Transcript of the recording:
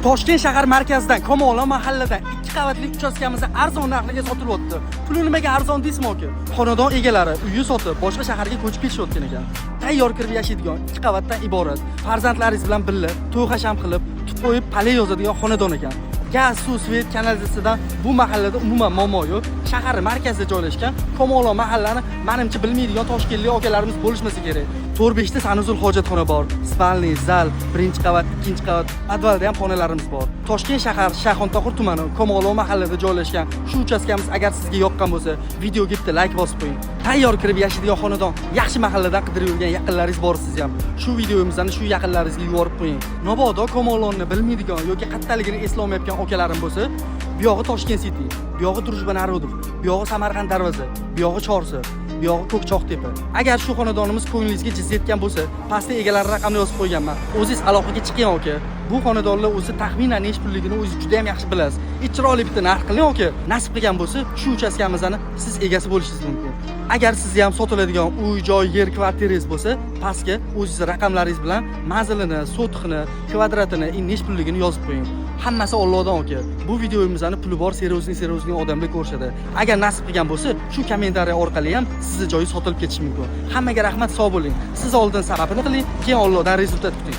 Toshkent shahar markazidan Komola mahalladan 2 qavatli uchastkamizni arzon narxiga sotilyapti. Puli nimaga arzon deysizmi aka? Xonadon egalari uyi sotib boshqa shaharga ko'chib ketishayotgan ekan. Tayyor kirib yashaydigan 2 qavatdan iborat. Farzandlaringiz bilan birga to'y hasham qilib, tutib qo'yib palay yozadigan xonadon ekan. Gaz, suv, svet, kanalizatsiyadan bu mahallada umuman muammo yo'q. Shahar markazida joylashgan Komola mahallani menimcha bilmaydigan toshkentlik akalarimiz bo'lishmasa kerak. 4-5 ta sanuzul hojatxona bor. Spalniy, zal, 1-qavat, 2-qavat, podvalda ham xonalarimiz bor. Toshkent shahar Shayxontohur tumani Komola mahallada joylashgan shu uchastkamiz agar sizga yoqqan bo'lsa, videoga bitta like bosib qo'ying. Tayyor kirib yashaydigan xonadon, yaxshi mahalladan qidirib yurgan yaqinlaringiz bor siz ham. Shu videomizni shu yaqinlaringizga yuborib qo'ying. Mabodo Komolonni bilmaydigan yoki qattaligini eslolmayotgan akalarim bo'lsa, bu yog'i Toshkent City, bu yog'i Drujban Narodov, bu yog'i Samarqand darvoza, bu yog'i Chorsi, bu yog'i Ko'kchoqtepa. Agar shu xonadonimiz ko'nglingizga jizyetgan bo'lsa, pastda egalar raqamini yozib qo'yganman. O'zingiz aloqaga chiqing aka. Bu xonadonlar o'zi taxminan nech pulligini o'zingiz juda ham yaxshi bilasiz. Chiroyli bitta narx qiling aka. Nasib qilgan bo'lsa, shu uchastkamizni siz egasi bo'lishingiz mumkin. Agar sizga ham sotiladigan uy, joy, yer, kvartirangiz bo'lsa, pastga o'zingiz raqamlaringiz bilan manzilini, sotixini, kvadratini, nech pulligini yozib qo'ying. Hammasi Allohdan aka. Bu videomizni puli bor, seriozli odamlar ko'rishadi. Agar nasib qilgan bo'lsa, shu kommentariy orqali ham sizni joyi sotilib ketishi mumkin. Hammaga rahmat, sog' bo'ling. Siz oldin sababini qiling, keyin Allohdan rezultat kuting.